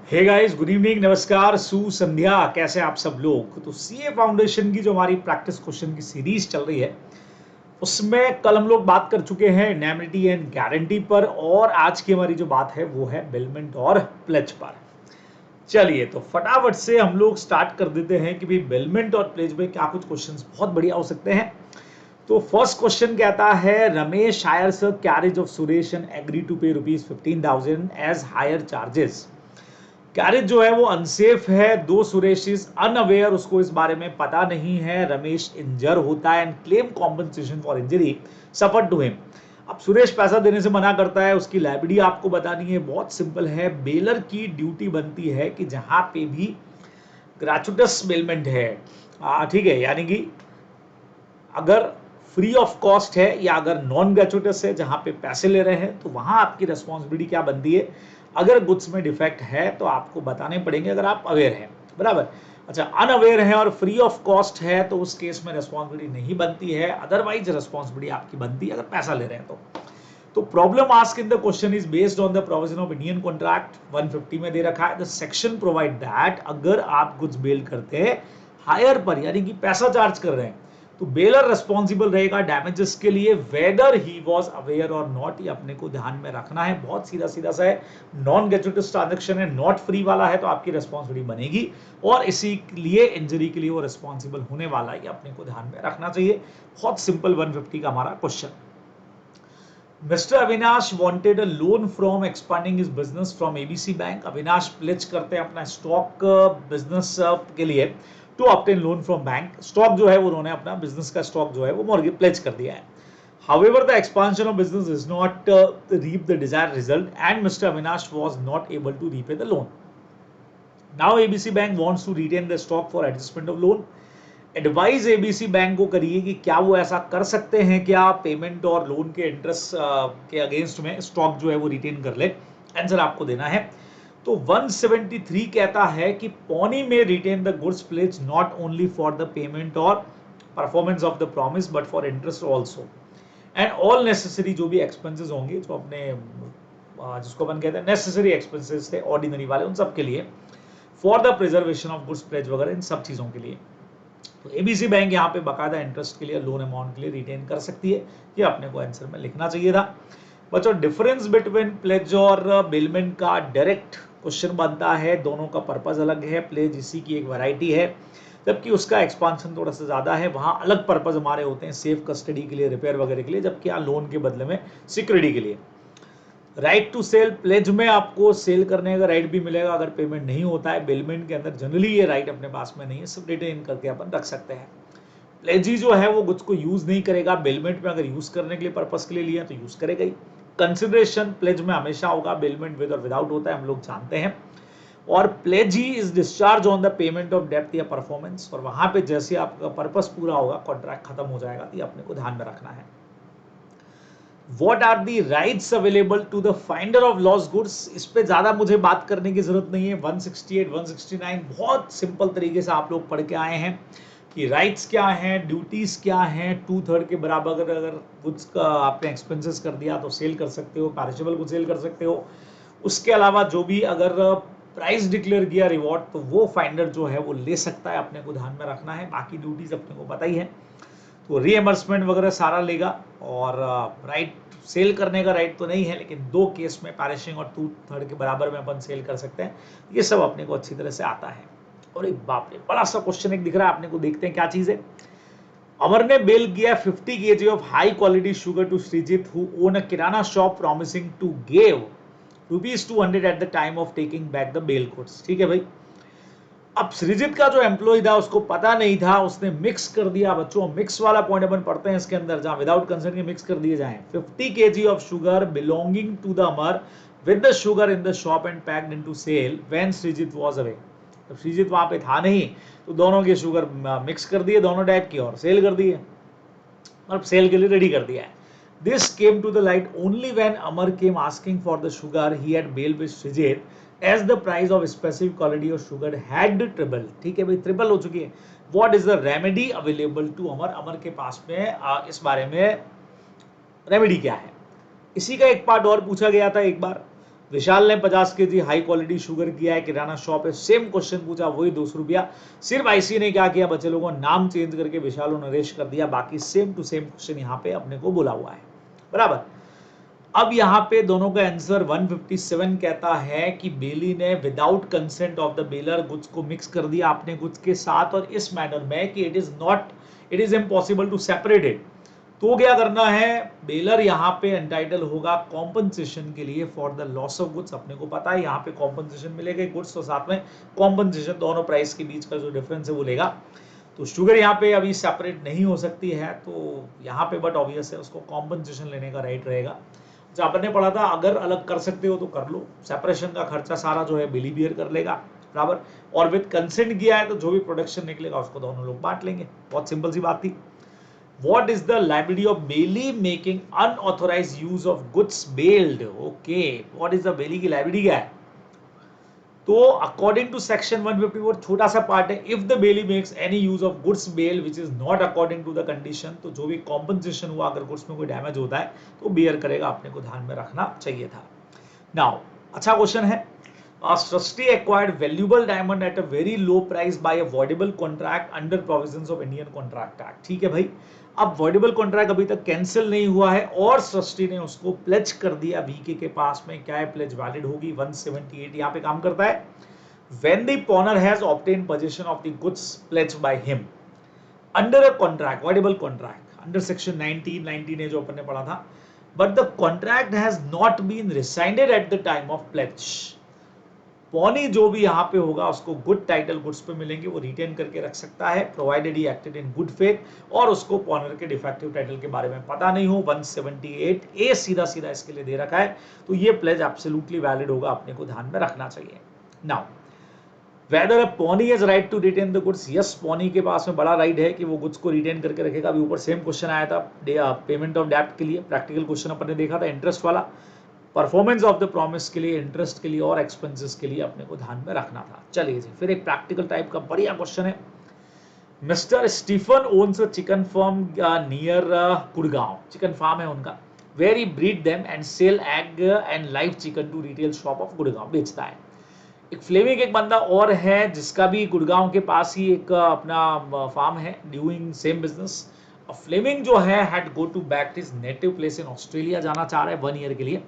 Hey guys, good evening, नमस्कार, सुसंध्या। कैसे आप सब लोग। तो सीए फाउंडेशन की जो हमारी प्रैक्टिस क्वेश्चन की सीरीज चल रही है उसमें कल हम लोग बात कर चुके हैं इनैमनिटी एंड गारंटी पर, और आज की हमारी जो बात है वो है बिलमेंट और प्लेज पर। चलिए तो फटाफट से हम लोग स्टार्ट कर देते हैं कि भाई बिलमेंट और प्लेज में क्या कुछ क्वेश्चंस बहुत बढ़िया हो सकते हैं। तो फर्स्ट क्वेश्चन कहता है, Ramesh hires a carriage of Suresh and agree to pay ₹15,000 as higher charges. Carriage जो है वो अनसेफ है, दो सुरेश इज अनअवेयर, उसको इस बारे में पता नहीं है। रमेश इंजर होता है and claim compensation for injury suffer to him. अब सुरेश पैसा देने से मना करता है, उसकी लाइबिलिटी आपको बतानी है। बहुत सिंपल है, बेलर की ड्यूटी बनती है कि जहां पे भी ग्रेचुटस बेलमेंट है, ठीक है, यानी कि अगर फ्री ऑफ कॉस्ट है या अगर नॉन ग्रेचुटस है जहां पे पैसे ले रहे हैं, तो वहां आपकी रेस्पॉन्सिबिलिटी क्या बनती है। अगर गुड्स में डिफेक्ट है तो आपको बताने पड़ेंगे अगर आप अवेयर हैं, बराबर। अच्छा, अनअवेयर है और फ्री ऑफ कॉस्ट है तो उस केस में रेस्पॉन्सिबिलिटी नहीं बनती है, अदरवाइज रेस्पॉन्सिबिलिटी आपकी बनती है अगर पैसा ले रहे हैं तो problem ask in the question is based on the provision of Indian contract 150 में दे रखा है। द सेक्शन प्रोवाइड दैट अगर आप गुड्स बेल करते हैं हायर पर, यानी कि पैसा चार्ज कर रहे हैं, तो बेलर रिस्पॉन्सिबल रहेगा डैमेजेस के लिए, वेदर ही वाज अवेयर और नॉट। ये अपने को ध्यान में रखना है, बहुत सीधा सीधा सा है। नॉन ग्रेचुटस ट्रांजैक्शन है, नॉट फ्री वाला है, तो आपकी रिस्पॉन्सिबिलिटी बनेगी और इसी लिए इंजरी के लिए वो रिस्पॉन्सिबल होने वाला है, ये अपने को ध्यान में रखना चाहिए। बहुत सिंपल 150 का हमारा question. Mister Avinash wanted a loan from expanding his business from ABC bank. Avinash pledge करते हैं अपना स्टॉक बिजनेस के लिए to obtain loan from bank. Stock जो है उन्होंने अपना बिजनेस का स्टॉक जो है वो मॉर्गेज प्लेज कर दिया है। However, the expansion of business does not reap the desired result, and Mr. Avinash was not able to repay the loan. Now, ABC Bank wants to retain the stock for adjustment of loan. Advise ABC bank को करिए कि क्या वो ऐसा कर सकते हैं, क्या पेमेंट और लोन के इंटरेस्ट के अगेंस्ट में स्टॉक जो है वो रिटेन कर ले। आंसर आपको देना है। तो 173 कहता है कि पॉनी में retain the goods pledge not only for the payment और performance of the promise but for interest also and all necessary जो भी एक्सपेंसेस होंगे, जो अपने जिसको अपन कहते हैं नेसेसरी एक्सपेंसेस थे ऑर्डिनरी वाले, उन सब के लिए, for the preservation of goods pledge वगैरह, इन सब चीजों के लिए। तो एबीसी बैंक यहाँ पे बकायदा इंटरेस्ट के लिए, लोन अमाउंट के लिए रिटेन कर सकती है। ये अपने को आंसर में लिखना चाहिए था। बच्चों, डिफरेंस बिटवीन प्लेज और बेलमेंट का डायरेक्ट क्वेश्चन बनता है। दोनों का पर्पज अलग है। प्लेज इसी की एक वैरायटी है, जबकि उसका एक्सपांशन थोड़ा सा ज्यादा है। वहां अलग पर्पज हमारे होते हैं, सेफ कस्टडी के लिए, रिपेयर वगैरह के लिए, जबकि यहाँ लोन के बदले में सिक्योरिटी के लिए। राइट टू सेल, प्लेज में आपको सेल करने का राइट भी मिलेगा अगर पेमेंट नहीं होता है। बेलमेंट के अंदर जनरली ये राइट अपने पास में नहीं है, सिर्फ रिटेन करके अपन रख सकते हैं। प्लेजी जो है वो गुड्स को यूज नहीं करेगा। बेलमेंट में अगर यूज करने के लिए पर्पस के लिए लिया तो यूज करेगा ही। कंसिडरेशन प्लेज में हमेशा होगा, बेलमेंट विद और विदाउट होता है, हम लोग जानते हैं। और प्लेजी is discharge on the payment of depth या परफॉर्मेंस, और वहां पे जैसे आपका पर्पस पूरा होगा, कॉन्ट्रैक्ट खत्म हो जाएगा, तो ये अपने को ध्यान में रखना है। What are the rights available to the finder of lost goods? इस पे ज्यादा मुझे बात करने की जरूरत नहीं है। 168, 169 बहुत सिंपल तरीके से आप लोग पढ़ के आए हैं कि राइट्स क्या हैं, ड्यूटीज क्या हैं। 2/3 के बराबर अगर गुड्स का आपने एक्सपेंसेस कर दिया तो सेल कर सकते हो, पैरिशेबल को सेल कर सकते हो। उसके अलावा जो भी अगर प्राइस डिक्लेयर किया रिवॉर्ड, तो वो फाइंडर जो है वो ले सकता है, अपने को ध्यान में रखना है। बाकी ड्यूटीज अपने को पता ही है, तो रीएम्बर्समेंट वगैरह सारा लेगा। और राइट सेल करने का राइट तो नहीं है, लेकिन दो केस में पैरिशिंग और 2/3 के बराबर में अपन सेल कर सकते हैं। ये सब अपने को अच्छी तरह से आता है। और एक बाप रे, बड़ा सा क्वेश्चन एक दिख रहा है अपने को, देखते हैं क्या चीज है। अमर ने बेल किया 50 kg of high quality sugar to Sreejith who own a kirana shop promising to give ₹200 at the time of taking back the bail goods. ठीक है भाई, अब सृजित का जो एम्प्लॉय था उसको पता नहीं था, उसने मिक्स कर दिया। बच्चों, मिक्स वाला पॉइंट अपन पढ़ते हैं इसके अंदर, जहां विदाउट कंसर्न के मिक्स कर दिए जाएं। 50 kg of sugar belonging to the Amar with the sugar in the shop and packed into sale when Srijit was away. जब सृजित वहां पे था नहीं तो दोनों के शुगर मिक्स कर दिए, दोनों टाइप की, और सेल कर दिए, मतलब सेल के लिए रेडी कर दिया है। This came to the light only when Amar came asking for the sugar he had bail with Srijit as the price of specific quality of sugar had triple। ठीक है भाई, ट्रिपल हो चुकी है। What is the remedy available to अमर? अमर के पास में इस बारे में रेमेडी क्या है? इसी का एक पार्ट और पूछा गया था एक बार। विशाल ने 50 केजी हाई क्वालिटी शुगर किया है, किराना शॉप है, सेम क्वेश्चन पूछा, वही 200 रुपया। सिर्फ आईसी ने क्या किया, बच्चे लोगों नाम चेंज करके विशाल और नरेश कर दिया, बाकी सेम टू सेम क्वेश्चन यहाँ पे अपने को बोला हुआ है, बराबर। अब यहाँ पे दोनों का आंसर 157 कहता है कि बेली ने without consent of the baler goods को मिक्स कर दिया अपने गुड्स के साथ, और इस मैटर में कि it is impossible to separate it. तो क्या करना है, बेलर यहाँ पे एंटाइटल होगा कॉम्पनसेशन के लिए for the loss of goods. अपने को पता है यहाँ पे कॉम्पनसेशन मिलेगा गुड्स और साथ में कॉम्पनसेशन, दोनों प्राइस के बीच का जो डिफरेंस है वो लेगा। तो शुगर यहाँ पे अभी सेपरेट नहीं हो सकती है, तो यहाँ पे बट ऑब्वियस है उसको कॉम्पनसेशन लेने का राइट रहेगा। जो आपने पढ़ा था, अगर अलग कर सकते हो तो कर लो, सेपरेशन का खर्चा सारा जो है बिली बियर कर लेगा, बराबर। और विद कंसेंट किया है तो जो भी प्रोडक्शन निकलेगा उसको दोनों लोग बांट लेंगे, बहुत सिंपल सी बात थी। What is the liability of Bailey making unauthorized use of goods bailed? Okay, what is the Bailey की liability क्या है? तो अकॉर्डिंग टू सेक्शन 154 छोटा सा पार्ट है, if the bailee makes any use of goods bail which is not according to the condition, तो जो भी कॉम्पनसेशन हुआ अगर गुड्स में कोई डैमेज होता है तो बियर करेगा, अपने को ध्यान में रखना चाहिए था। नाउ अच्छा क्वेश्चन है, trustee acquired valuable diamond at a very low price by a voidable contract under provisions of Indian Contract Act। ठीक है भाई, अब voidable contract अभी तक कैंसिल नहीं हुआ है और ट्रस्टी ने उसको प्लेज कर दिया वीके के पास में। क्या है प्लेज, वैलिड होगी 178 यहाँ पे काम करता है। when the pawners has obtained possession of the goods pledged by him under a contract, voidable contract under section 19 है जो अपन ने पढ़ा था, but the contract has not been rescinded at the time of pledge। पौनी जो भी यहाँ पे होगा उसको गुड टाइटल गुड्स पे मिलेंगे, वो रिटेन करके रख सकता है provided he acted in good faith और उसको पॉनर के डिफेक्टिव टाइटल के बारे में पता नहीं हो। 178 ए सीधा सीधा इसके लिए दे रखा है, तो ये प्लेज एब्सोल्युटली वैलिड होगा, अपने को ध्यान में रखना चाहिए। Now whether a pawnee has right to retain the goods, yes pawnee के पास में बड़ा राइट है कि वो गुड्स को रिटेन करके रखेगा। अभी ऊपर सेम क्वेश्चन आया था पेमेंट ऑफ डेब्ट के लिए, प्रैक्टिकल क्वेश्चन अपन ने देखा था इंटरेस्ट वाला, परफॉर्मेंस ऑफ द प्रॉमिस के लिए, इंटरेस्ट के लिए और एक्सपेंसेस के लिए अपने को ध्यान में रखना था। चलिए जी, फिर एक प्रैक्टिकल टाइप का बढ़िया क्वेश्चन है। Mister Stephen owns a chicken farm near Gurgaon, chicken farm है उनका, where he breed them and sell egg and live chicken to retail shop of Gurgaon, बेचता है। एक फ्लेमिंग एक बंदा और है जिसका भी गुड़गांव के पास ही एक अपना फार्म है, डूइंग सेम बिजनेस। फ्लेमिंग जो है had go to back his native place in Australia, जाना चाह रहा है 1 ईयर के लिए।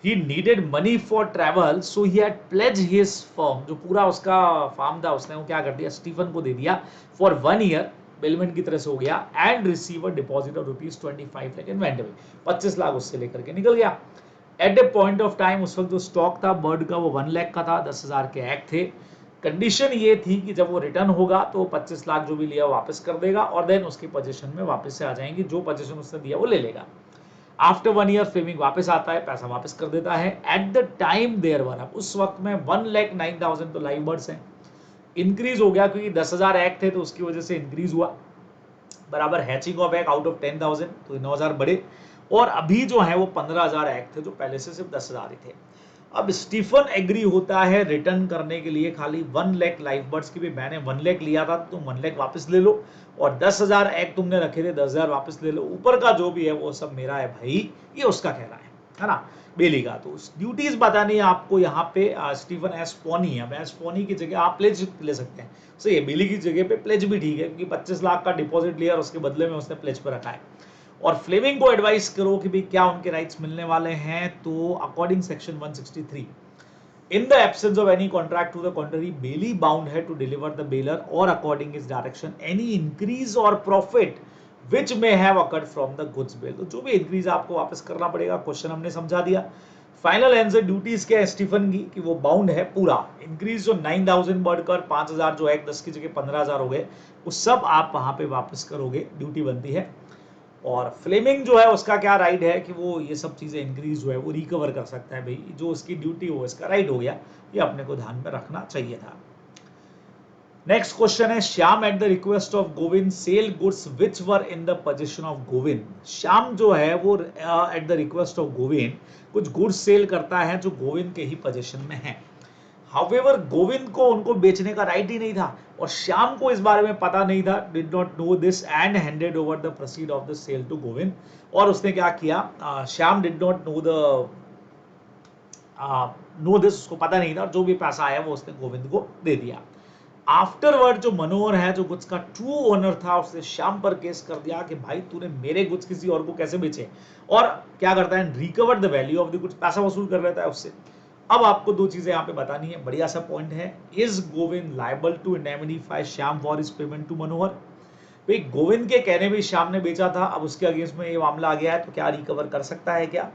He needed money for travel, so he had pledged his firm, जो पूरा उसका फार्म था उसने वो क्या कर दिया, स्टीफन को दे दिया फॉर 1 ईयर, बेलमेंट की तरह से हो गया, and receive a deposit of ₹25 lakh inventory, 25 lakh उससे लेकर के निकल गया। At a point of time उस वक्त जो स्टॉक था बर्ड का वो 1 लाख का था, 10,000 के एग थे। कंडीशन ये थी कि जब वो रिटर्न होगा तो 25 लाख जो भी लिया वापस कर देगा और देन उसकी पोजीशन में वापस से आ जाएंगी, जो पोजीशन उसने दिया वो ले लेगा। आफ्टर 1 ईयर फ्लेमिंग वापस आता है, पैसा वापस कर देता है। At the time there were, उस वक्त में 1,09,000 तो लाइव बर्ड्स हैं, इंक्रीज हो गया क्योंकि 10,000 एग थे तो उसकी वजह से इंक्रीज हुआ, बराबर। Hatching of egg out of 10,000 तो 9,000 बढ़े, और अभी जो है वो 15,000 एग थे जो पहले से सिर्फ 10,000 ही थे। अब स्टीफन एग्री होता है रिटर्न करने के लिए खाली 1 लाख लाइव बर्ड्स की, भी मैंने 1 लाख लिया था तो तुम 1 लाख वापस ले लो, और 10,000 एग तुमने रखे थे 10,000 वापस ले लो, ऊपर का जो भी है वो सब मेरा है भाई, ये उसका कहना है ना, बेली का। तो ड्यूटीज बतानी है आपको यहाँ पे स्टीफन एस पॉनी, अब एस पॉनी की जगह आप प्लेज ले सकते हैं, सही है, बेली की जगह पे प्लेज भी ठीक है क्योंकि 25 लाख का डिपॉजिट लिया और उसके बदले में उसने प्लेज पर रखा है। और फ्लेमिंग को एडवाइस करो कि भाई क्या उनके राइट्स मिलने वाले हैं, तो according section 163 in the absence of any contract to the contrary, Bailey bound है to deliver the bailor or according his direction any increase or profit which may have occurred from the goods bail। तो जो भी increase आपको वापस करना पड़ेगा, question हमने समझा दिया। फाइनल आंसर ड्यूटीज क्या है स्टीफन की कि वो बाउंड है पूरा, इंक्रीज जो 9,000 बढ़कर 5,000 जो है 10 की जगह 15,000 हो गए, वो सब आप वहां पे वापस करोगे, ड्यूटी बनती है। और फ्लेमिंग जो है उसका क्या राइट है कि वो ये सब चीजें इंक्रीज जो है वो रिकवर कर सकता है, भाई जो उसकी ड्यूटी हो इसका राइट हो गया, ये अपने को ध्यान में रखना चाहिए था। नेक्स्ट क्वेश्चन है, Shyam at the request of Govind sell goods which were in the position of Govind. Shyam जो है वो at the request of Govind कुछ गुड्स सेल करता है जो गोविंद के ही पोजीशन में है। हाउएवर गोविंद को उनको बेचने का राइट ही नहीं था और श्याम को इस बारे में पता नहीं था, did not know this and handed over the proceed of the sale to Govind. और उसने क्या किया, Shyam did not know the know this, उसको पता नहीं था, और जो भी पैसा आया वो उसने गोविंद को दे दिया। आफ्टरवर्ड जो मनोहर है, जो गुड्स का ट्रू ओनर था, उसने श्याम पर केस कर दिया कि भाई तूने मेरे गुड्स किसी और को कैसे बेचे, और क्या करता है, recover the value of the goods, पैसा वसूल कर लेता है उससे। अब आपको दो चीजें यहाँ पे बतानी है, बढ़िया सा पॉइंट है, is Govind liable to indemnify Shyam for his payment to Manohar. भाई गोविंद के कहने में श्याम ने बेचा था, अब उसके अगेंस्ट में ये मामला आ गया है, तो क्या रिकवर कर सकता है क्या,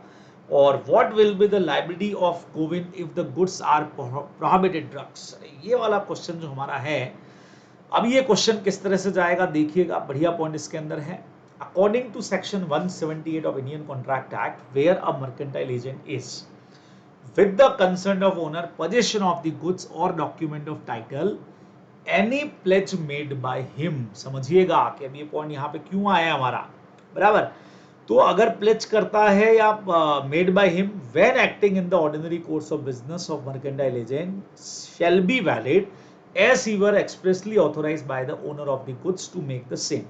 और what will be the liability of Govind if the goods are prohibited drugs. ये वाला क्वेश्चन जो हमारा है, अब ये क्वेश्चन किस तरह से जाएगा देखिएगा, बढ़िया पॉइंट इसके अंदर है। अकॉर्डिंग टू सेक्शन 178 ऑफ Indian contract act, where a mercantile agent is with the consent of owner possession of the goods or document of title any pledge made by him। समझिएगा कि अब ये पॉइंट यहाँ पे क्यों आया हमारा, बराबर। तो अगर प्लेज करता है या made by him when acting in the ordinary course of business of mercantile agent shall be valid as he were expressly authorised by the owner of the goods to make the same,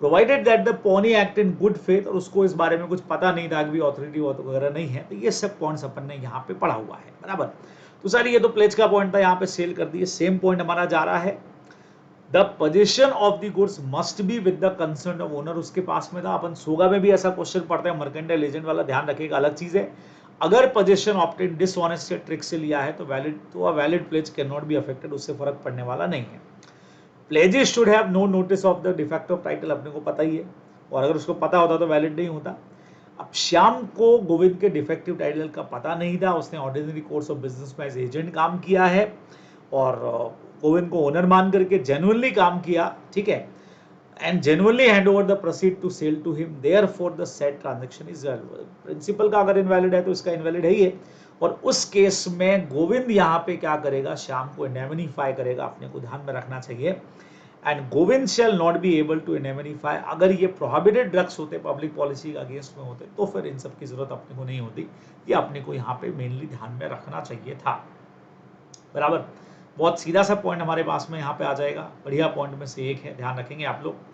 provided that the pawnee act in good faith, और उसको इस बारे में कुछ पता नहीं था कि अथॉरिटी वगैरह नहीं है। तो ये सब पॉइंट्स अपन ने यहाँ पे पढ़ा हुआ है, बराबर। तो सर ये तो प्लेज का पॉइंट था, यहाँ पे सेल कर दिए। सेम पॉइंट हमारा जा रहा है, the position of the goods must be with the concern of owner, उसके पास में था। अपन सोगा में भी ऐसा क्वेश्चन पढ़ते हैं, मर्केंटाइल एजेंट वाला ध्यान रखिएगा, अलग चीज है। अगर पोजीशन ऑब्टेन डिसऑनेस्ट ट्रिक से लिया है तो valid pledge can not be affected, उससे फर्क पड़ने वाला नहीं है। Pledges should have no notice of the defect of title, अपने को पता ही है, और अगर उसको पता होता तो वैलिड नहीं होता। अब श्याम को गोविंद के डिफेक्टिव टाइटल का पता नहीं था, उसने ऑर्डिनरी कोर्स ऑफ बिजनेस में एज एजेंट काम किया है, और गोविंद को ओनर मान करके जेन्युइनली काम किया, ठीक है, and genuinely hand over the proceed to sale to him, therefore the said transaction is valid. Principal का अगर इनवैलिड है तो इसका इनवैलिड है ही है, और उस केस में गोविंद यहाँ पे क्या करेगा, श्याम को इंडेमनिफाई करेगा, अपने को ध्यान में रखना चाहिए। And Govind shall not be able to indemnify, अगर ये प्रोहिबिटेड ड्रग्स होते, पब्लिक पॉलिसी के अगेंस्ट में होते, तो फिर इन सब की जरूरत अपने को नहीं होती। ये अपने को यहाँ पे मेनली ध्यान में रखना चाहिए था, बराबर। बहुत सीधा सा पॉइंट हमारे पास में यहाँ पे आ जाएगा, बढ़िया पॉइंट में से एक है, ध्यान रखेंगे आप लोग।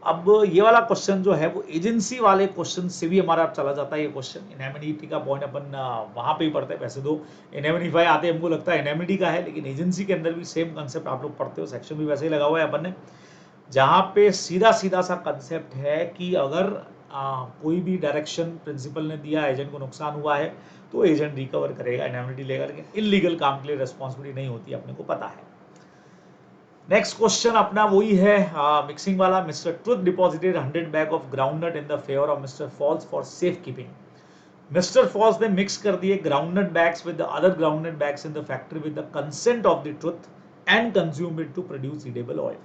अब ये वाला क्वेश्चन जो है वो एजेंसी वाले क्वेश्चन से भी हमारा चला जाता है ये क्वेश्चन। इनएमिनिटी का पॉइंट अपन वहां पे ही पढ़ते हैं, वैसे तो इनएमिनिफाई आते हमको लगता है इनएमिनिटी का है, लेकिन एजेंसी के अंदर भी सेम कंसेप्ट आप लोग पढ़ते हो, सेक्शन भी वैसे ही लगा हुआ है अपन ने, जहाँ पे सीधा सीधा सा कंसेप्ट है कि अगर कोई भी डायरेक्शन प्रिंसिपल ने दिया, एजेंट को नुकसान हुआ है, तो एजेंट रिकवर करेगा, इनएमिनिटी लेगा, लेकिन इलीगल काम के लिए रिस्पॉन्सिबिलिटी नहीं होती, अपने को पता है। नेक्स्ट क्वेश्चन अपना वही है मिक्सिंग वाला। Mister Truth deposited 100 bag of groundnut in the favour of mister False for safe keeping. Mister False ने मिक्स कर दिए groundnut bags with the other groundnut bags in the factory with the consent of the Truth and consume it to produce edible oil.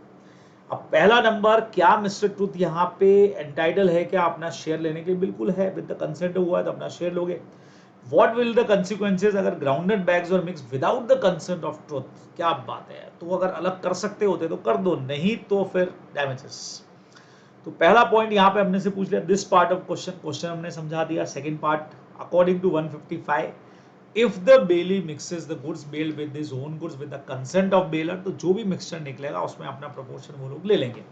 अब पहला number, क्या mister truth यहाँ पे entitle है क्या अपना शेयर लेने के लिए? बिल्कुल है, विद द कंसेंट हुआ है तो अपना शेयर लोगे। What will the consequences अगर groundnut bags और mixed without the consent of truth? क्या बात है, तो अगर अलग कर सकते होते तो कर दो, नहीं तो फिर damages। तो पहला पॉइंट यहाँ पे हमने से पूछ लिया, दिस पार्ट ऑफ क्वेश्चन हमने समझा दिया। Second part, according to 155, if the bailee mixes the goods bailed with his own goods with the consent of bailor, तो जो भी मिक्सचर निकलेगा उसमें अपना प्रोपोर्शन वो लोग ले लेंगे,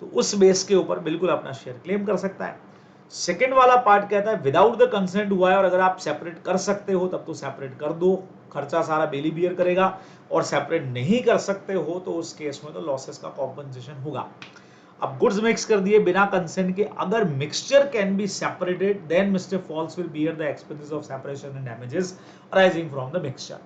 तो उस बेस के ऊपर बिल्कुल अपना शेयर क्लेम कर सकता है। सेकेंड वाला पार्ट कहता है विदाउट द कंसेंट हुआ है, और अगर आप सेपरेट कर सकते हो तब तो सेपरेट कर दो, खर्चा सारा बेली बियर करेगा, और सेपरेट नहीं कर सकते हो तो उस केस में तो लॉसेस का कॉम्पनसेशन होगा। अब गुड्स मिक्स कर दिए बिना कंसेंट के, अगर mixture can be separated then mister False will bear the expenses of separation and damages arising from the mixture.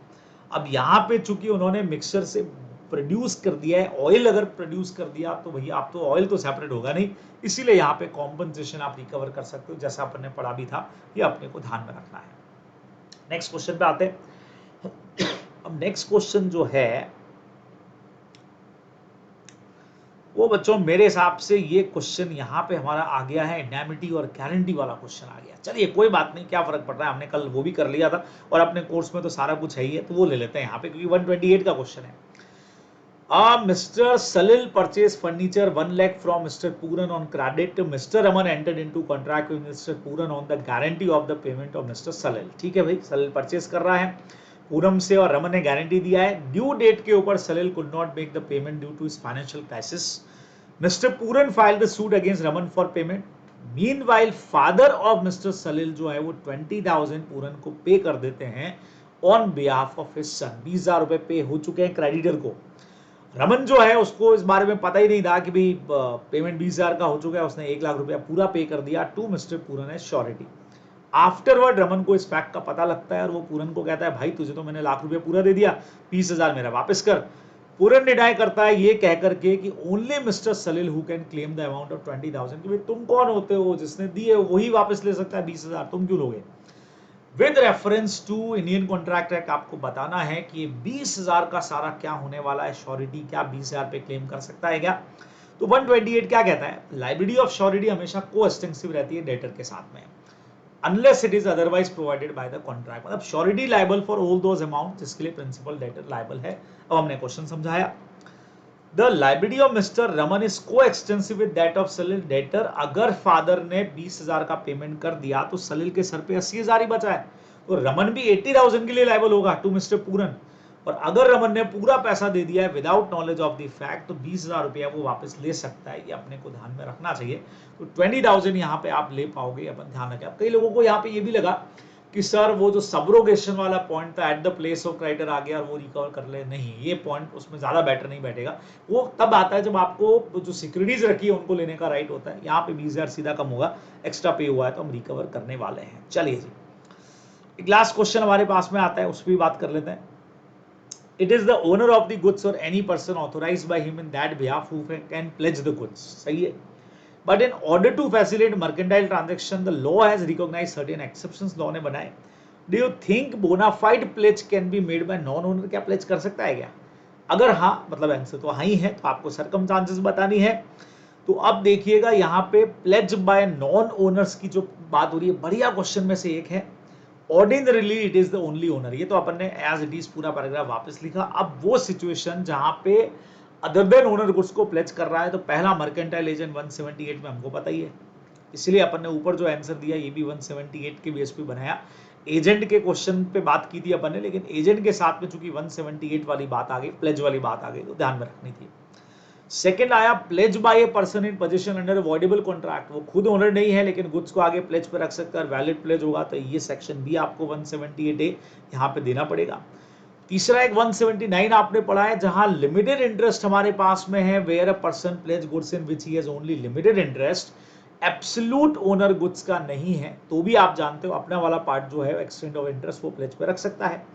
अब यहाँ पे चूंकि उन्होंने मिक्सचर से प्रोड्यूस कर दिया है, ऑयल अगर प्रोड्यूस कर दिया तो भैया आप तो ऑयल तो सेपरेट होगा नहीं, इसीलिए यहाँ पे कॉम्पनसेशन आप रिकवर कर सकते हो, जैसा अपन ने पढ़ा भी था, ये अपने को ध्यान में रखना है। नेक्स्ट क्वेश्चन पे आते हैं। अब नेक्स्ट क्वेश्चन जो है वो बच्चों मेरे हिसाब से ये क्वेश्चन यहाँ पे हमारा आ गया है, इंडेमिटी और गारंटी वाला क्वेश्चन आ गया। चलिए कोई बात नहीं, क्या फर्क पड़ रहा है, हमने कल वो भी कर लिया था और अपने कोर्स में तो सारा कुछ है ही है, तो वो ले लेते हैं यहाँ पे, क्योंकि 128 का क्वेश्चन है। Mr. Salil purchased furniture 1 lakh from Mr. Pooran on credit. Mr. Raman entered into contract with Mr. Pooran on the guarantee of the payment of Mr. Salil. ठीक है भाई, सलिल परचेस कर रहा है पूरम से और रमन ने गारंटी दिया है। ड्यू डेट के ऊपर Salil could not make the payment due to his financial crisis. Mister Puran filed the suit against Raman for payment. Meanwhile father of mister Salil जो है वो 20,000 पूरन को पे कर देते हैं on behalf of his son. 20,000 रुपए पे हो चुके हैं क्रेडिटर को। रमन जो है उसको इस बारे में पता ही नहीं था कि भाई पेमेंट 20,000 का हो चुका है, उसने 1 लाख रुपया पूरा पे कर दिया to mister Puran as surety. Afterward Raman को इस फैक्ट का पता लगता है और वो पूरन को कहता है भाई तुझे तो मैंने लाख रुपया पूरा दे दिया, 20,000 मेरा वापस कर। पूरन डिनाई करता है ये कह करके कि only mister Salil who can claim the amount of 20,000, कि भाई तुम कौन होते हो, जिसने दिए वही वापस ले सकता है 20,000, तुम क्यों लोगे। With reference to Indian contract act आपको बताना है कि 20,000 का सारा क्या होने वाला है, श्योरिटी क्या 20,000 पे क्लेम कर सकता है क्या। तो 128 क्या कहता है, लायबिलिटी ऑफ श्योरिटी हमेशा को एक्सटेंसिव रहती है डेटर के साथ में, unless it is otherwise provided by the contract। मतलब surety liable for all those amount जिसके लिए प्रिंसिपल डेटर लायबल है। अब हमने क्वेश्चन समझाया। The liability of mister Raman is coextensive with that of Salil debtor. अगर फादर ने 20,000 का पेमेंट कर दिया तो सलील के सर पे 80,000 ही बचा है, तो रमन भी 80,000 के लिए लायबल होगा टू मिस्टर पूरन। और अगर रमन ने पूरा पैसा दे दिया है without knowledge of the fact तो 20,000 रुपया वो वापस ले सकता है, ये अपने को ध्यान में रखना चाहिए। तो 20,000 यहाँ पे आप ले पाओगे, अपन ध्यान रखें। अब कई लोगों को यहाँ पे ये भी लगा कि सर वो जो सबरोगेशन वाला पॉइंट था at the place of creditor आ गया और वो रिकवर कर ले, नहीं, ये पॉइंट उसमें ज्यादा बेटर नहीं बैठेगा। वो तब आता है जब आपको जो सिक्योरिटीज रखी है उनको लेने का राइट होता है। यहाँ पे 20,000 सीधा कम होगा, एक्स्ट्रा पे हुआ है तो हम रिकवर करने वाले हैं। चलिए जी, एक लास्ट क्वेश्चन हमारे पास में आता है, उस पर भी बात कर लेते हैं। It is the owner of the goods or any person authorized by him in that behalf who can pledge the goods। सही है। But in order to facilitate mercantile transaction, the law has recognized certain exceptions law ने बनाए। Do you think bona fide pledge can be made by non-owner? क्या pledge कर सकता है क्या? अगर हाँ, मतलब आंसर तो हाँ ही है, तो आपको circumstances बतानी है। तो अब देखिएगा यहाँ पे pledge by non-owners की जो बात हो रही है, बढ़िया क्वेश्चन में से एक है। Ordinarily it is the only owner, ये तो अपन ने एज इट इज पूरा पैराग्राफ वापस लिखा। अब वो सिचुएशन जहां पे अदर देन ओनर गुड्स को प्लेज कर रहा है, तो पहला मर्केंटाइल एजेंट 178 में हमको पता ही है, इसलिए अपन ने ऊपर जो आंसर दिया ये भी 178 के बेस पे बनाया। एजेंट के क्वेश्चन पे बात की थी अपन ने, लेकिन एजेंट के साथ में चूंकि 178 वाली बात आ गई, प्लेज वाली बात आ गई, तो ध्यान में रखनी थी। सेकंड आया pledge by a person in position under avoidable contract. वो खुद ओनर नहीं है लेकिन गुड्स को आगे प्लेज पे रख सकता है, वैलिड प्लेज होगा, तो ये सेक्शन भी आपको 178 ए यहाँ पे देना पड़ेगा। तीसरा एक 179 आपने पढ़ा है, जहां लिमिटेड इंटरेस्ट हमारे पास में है, where a person pledge goods in which he has only limited interest, absolute owner goods का नहीं है, तो भी आप जानते हो अपना वाला पार्ट जो है एक्सटेंड ऑफ इंटरेस्ट वो प्लेज पे रख सकता है।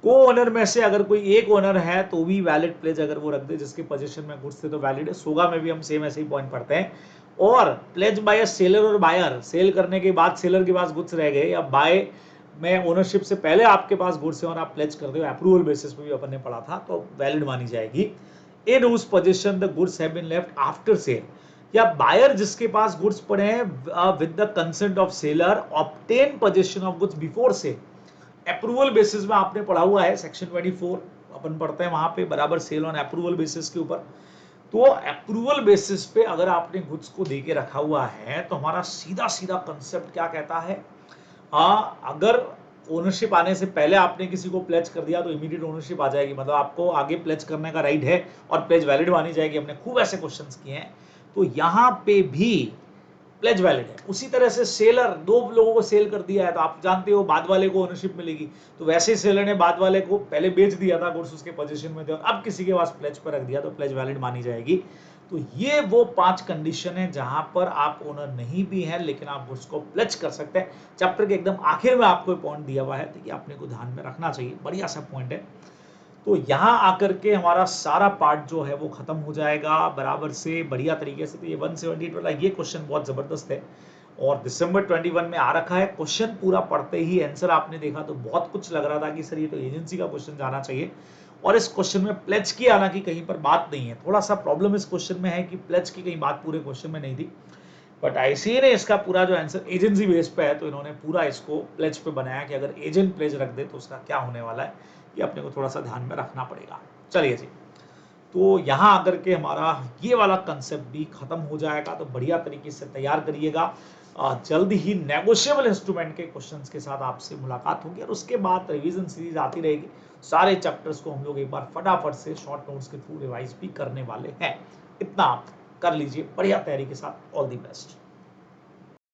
को ओनर में से अगर कोई एक ओनर है तो भी वैलिड प्लेज अगर वो रख दे जिसके पोजीशन में गुड्स थे तो वैलिड है। सोगा में भी हम सेम ऐसे ही पॉइंट पढ़ते हैं। और प्लेज बाय सेलर और बायर, सेल करने के बाद सेलर के पास गुड्स रह गए, या बाय में ओनरशिप से पहले आपके पास गुड्स है और आप प्लेज करते हो अप्रूवल बेसिस पे भी अपन ने पढ़ा था, तो वैलिड मानी जाएगी। इन उस position the goods have been left after sale, या बायर जिसके पास गुड्स पड़े हैं with the consent of seller obtain position of goods before sale. Approval basis में आपने पढ़ा हुआ है सेक्शन 24 अपन पढ़ते हैं वहां पे, बराबर सेल ऑन अप्रूवल बेसिस के ऊपर। तो अप्रूवल बेसिस पे अगर आपने गुड्स को देके रखा हुआ है तो हमारा सीधा सीधा कंसेप्ट क्या कहता है, अगर ओनरशिप आने से पहले आपने किसी को प्लेज कर दिया तो इमीडिएट ओनरशिप आ जाएगी, मतलब आपको आगे प्लेज करने का राइट है और प्लेज वैलिड मानी जाएगी। हमने खूब ऐसे क्वेश्चंस किए हैं, तो यहाँ पे भी प्लेज वैलिड है। उसी तरह से सेलर, दो लोगों को सेल कर दिया है तो आप जानते हो बाद वाले को ओनरशिप मिलेगी, तो वैसे ही सेलर ने बाद वाले को पहले बेच दिया था, गुड्स उसके पोजीशन में थे और अब किसी के पास प्लेज पर रख दिया तो प्लेज वैलिड मानी जाएगी। तो ये वो 5 कंडीशन है जहां पर आप ओनर नहीं भी है लेकिन आप गुड्स को प्लेज कर सकते हैं। चैप्टर के एकदम आखिर में आपको पॉइंट दिया हुआ है, तो ये आपने को ध्यान में रखना चाहिए, बढ़िया सा पॉइंट है। तो यहाँ आकर के हमारा सारा पार्ट जो है वो खत्म हो जाएगा बराबर से, बढ़िया तरीके से। तो ये 178 वाला ये क्वेश्चन बहुत जबरदस्त है और दिसंबर 21 में आ रखा है। क्वेश्चन पूरा पढ़ते ही आंसर आपने देखा तो बहुत कुछ लग रहा था कि सर ये तो एजेंसी का क्वेश्चन जाना चाहिए, और इस क्वेश्चन में प्लेज की हालांकि कहीं पर बात नहीं है। थोड़ा सा प्रॉब्लम इस क्वेश्चन में है कि प्लेज की कहीं बात पूरे क्वेश्चन में नहीं थी, बट आईसीए ने इसका पूरा जो आंसर एजेंसी बेस पे है तो इन्होंने पूरा इसको प्लेज पे बनाया कि अगर एजेंट प्लेज रख दे तो उसका क्या होने वाला है, ये अपने को थोड़ा सा ध्यान में रखना पड़ेगा। चलिए जी, तो यहाँ आकर के हमारा ये वाला कंसेप्ट भी खत्म हो जाएगा, तो बढ़िया तरीके से तैयार करिएगा। जल्द ही नेगोशिएबल इंस्ट्रूमेंट के क्वेश्चंस के साथ आपसे मुलाकात होगी और उसके बाद रिवीजन सीरीज आती रहेगी। सारे चैप्टर्स को हम लोग एक बार फटाफट से शॉर्ट नोट्स के थ्रू रिवाइज भी करने वाले हैं। इतना आप कर लीजिए बढ़िया तैयारी के साथ। All the best.